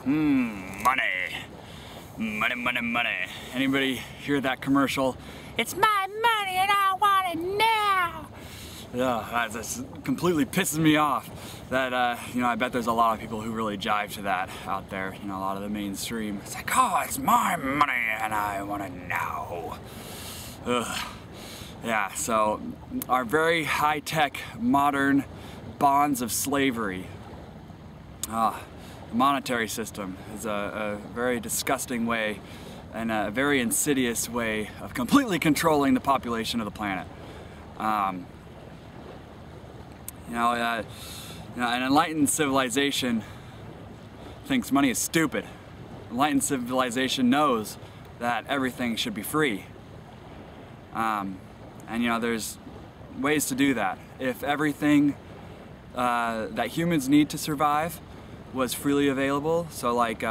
Money. Money, money, money. Anybody hear that commercial? It's my money and I want it now. That just completely pisses me off. That, I bet there's a lot of people who really jive to that out there. A lot of the mainstream. It's like, oh, it's my money and I want it now. Ugh. Yeah, so our very high-tech, modern bonds of slavery. The monetary system is a very disgusting way and a very insidious way of completely controlling the population of the planet. An enlightened civilization thinks money is stupid. Enlightened civilization knows that everything should be free. There's ways to do that. If everything that humans need to survive was freely available, so like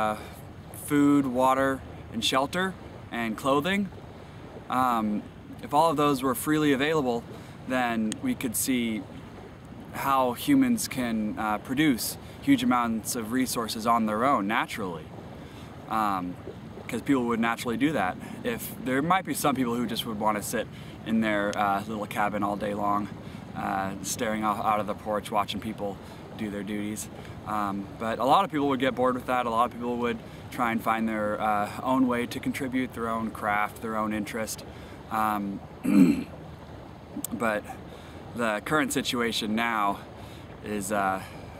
food, water, and shelter, and clothing, if all of those were freely available, then we could see how humans can produce huge amounts of resources on their own, naturally. Because people would naturally do that. If there might be some people who just would want to sit in their little cabin all day long, staring out of the porch, watching people do their duties. But a lot of people would get bored with that. A lot of people would try and find their own way to contribute, their own craft, their own interest. But the current situation now is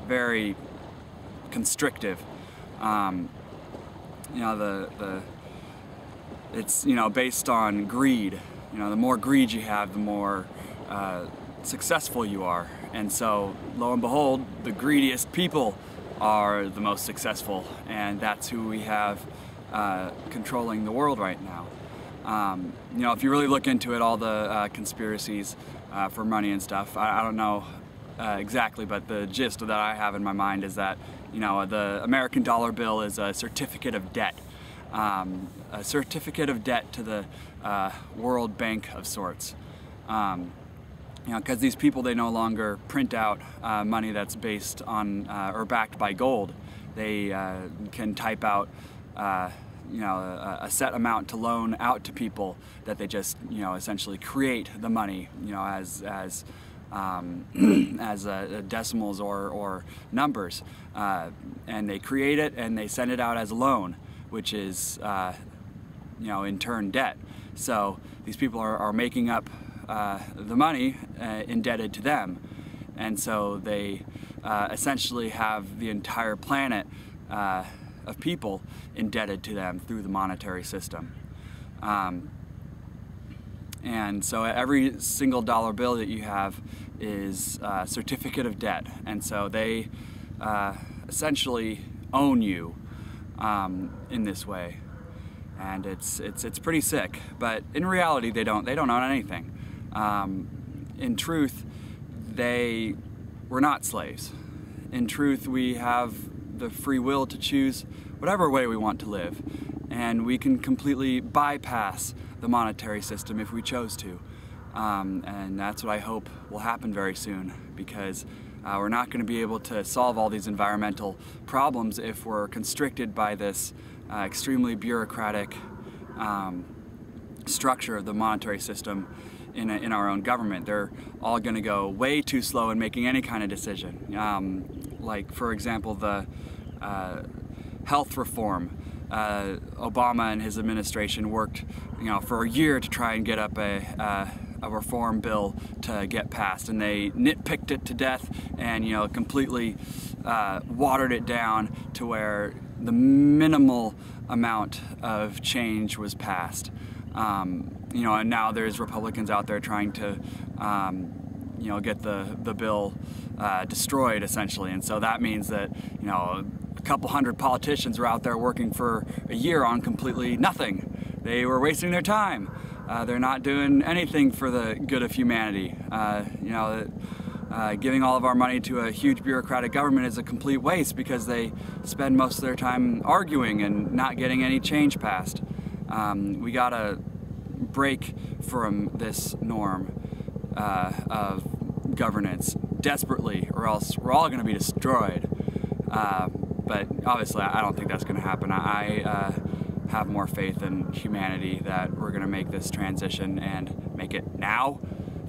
very constrictive. It's based on greed. The more greed you have, the more successful you are. And so, lo and behold, the greediest people are the most successful, and that's who we have controlling the world right now. If you really look into it, all the conspiracies for money and stuff, I don't know exactly, but the gist that I have in my mind is that the American dollar bill is a certificate of debt. A certificate of debt to the World Bank of sorts. Because these people, they no longer print out money that's based on or backed by gold. They can type out a set amount to loan out to people that they just essentially create the money as decimals or numbers, and they create it and they send it out as a loan, which is in turn debt. So these people are making up the money indebted to them, and so they essentially have the entire planet of people indebted to them through the monetary system. And so every single dollar bill that you have is a certificate of debt, and so they essentially own you in this way. And it's pretty sick, but in reality they don't own anything. In truth, we're not slaves. In truth, we have the free will to choose whatever way we want to live, and we can completely bypass the monetary system if we chose to. And that's what I hope will happen very soon, because we're not going to be able to solve all these environmental problems if we're constricted by this extremely bureaucratic structure of the monetary system in our own government. They're all going to go way too slow in making any kind of decision. Like, for example, the health reform. Obama and his administration worked, for a year to try and get up a reform bill to get passed, and they nitpicked it to death and completely watered it down to where the minimal amount of change was passed. And now there's Republicans out there trying to get the bill destroyed, essentially, and so that means that a couple hundred politicians were out there working for a year on completely nothing. They were wasting their time. They're not doing anything for the good of humanity. Giving all of our money to a huge bureaucratic government is a complete waste, because they spend most of their time arguing and not getting any change passed. We gotta break from this norm of governance desperately, or else we're all going to be destroyed. But obviously I don't think that's going to happen. I have more faith in humanity that we're going to make this transition and make it now,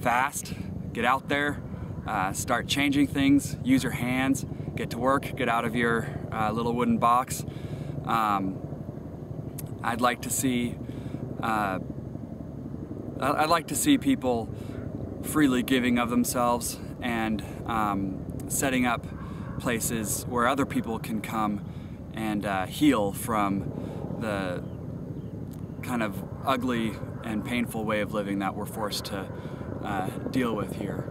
fast, get out there, start changing things, use your hands, get to work, get out of your little wooden box. I'd like to see people freely giving of themselves and setting up places where other people can come and heal from the kind of ugly and painful way of living that we're forced to deal with here.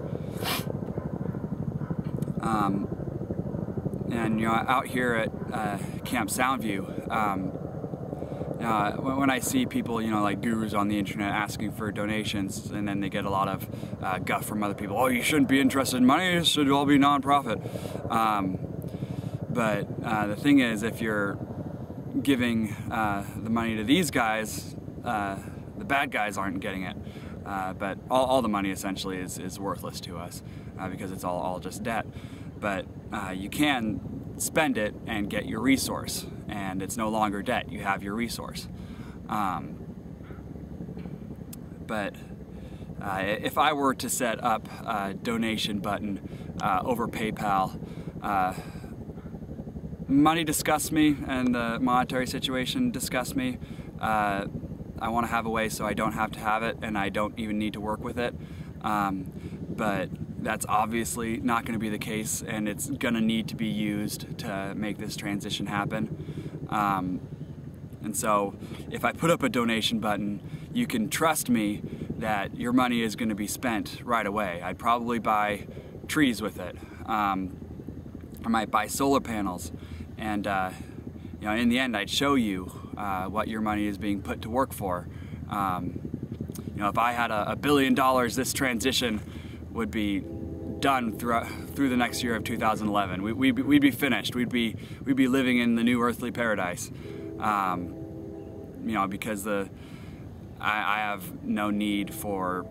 And out here at Camp Soundview, when I see people, like gurus on the internet asking for donations, and then they get a lot of guff from other people. Oh, you shouldn't be interested in money. It should all be nonprofit. But the thing is, if you're giving the money to these guys, the bad guys aren't getting it. But all the money essentially is worthless to us because it's all just debt. But you can spend it and get your resource, and it's no longer debt. You have your resource. But if I were to set up a donation button over PayPal, money disgusts me, and the monetary situation disgusts me. I want to have a way so I don't have to have it, and I don't even need to work with it. But that's obviously not going to be the case, and it's going to need to be used to make this transition happen. And so if I put up a donation button, you can trust me that your money is going to be spent right away. I'd probably buy trees with it. I might buy solar panels, and in the end I'd show you what your money is being put to work for. If I had $1 billion, this transition would be done through the next year of 2011. We'd be finished. We'd be living in the new earthly paradise. Because I have no need for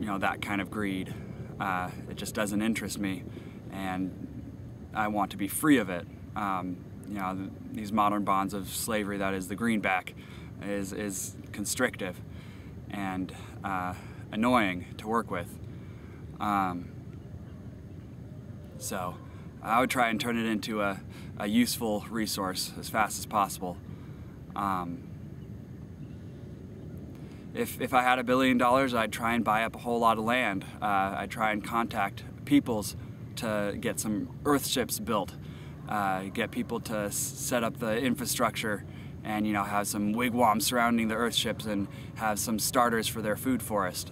that kind of greed. It just doesn't interest me, and I want to be free of it. These modern bonds of slavery, that is the greenback, is constrictive and annoying to work with. So I would try and turn it into a useful resource as fast as possible. If I had $1 billion, I'd try and buy up a whole lot of land. I'd try and contact peoples to get some earthships built, get people to set up the infrastructure, and have some wigwams surrounding the earthships and have some starters for their food forest.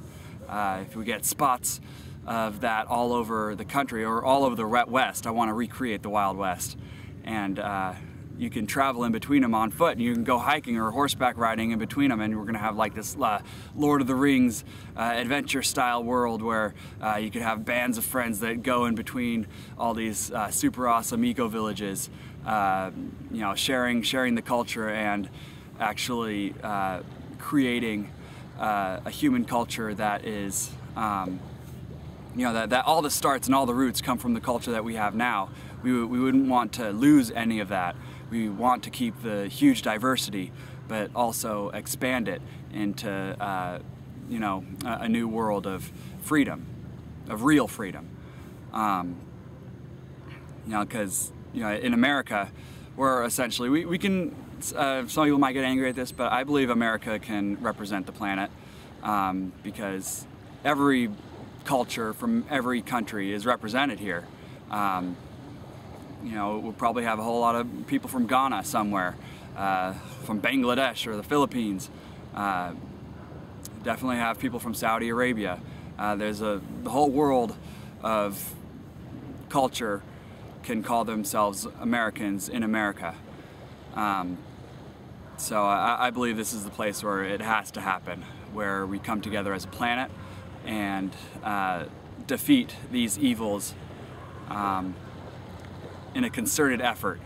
If we get spots of that all over the country or all over the West, I want to recreate the Wild West. And you can travel in between them on foot, and you can go hiking or horseback riding in between them, and we're going to have like this Lord of the Rings adventure style world where you could have bands of friends that go in between all these super awesome eco villages, sharing the culture and actually creating a human culture that is that all the starts and all the roots come from the culture that we have now. We wouldn't want to lose any of that. We want to keep the huge diversity, but also expand it into a new world of freedom, of real freedom. Because in America, we're essentially we can. Some people might get angry at this, but I believe America can represent the planet because every culture from every country is represented here. We'll probably have a whole lot of people from Ghana somewhere, from Bangladesh or the Philippines. Definitely have people from Saudi Arabia. There's the whole world of culture can call themselves Americans in America. So I believe this is the place where it has to happen, where we come together as a planet and defeat these evils in a concerted effort,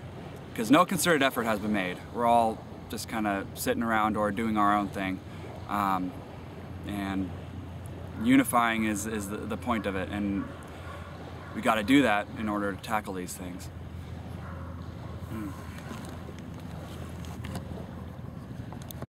because no concerted effort has been made. We're all just kind of sitting around or doing our own thing, and unifying is the point of it, and we got to do that in order to tackle these things. Mm.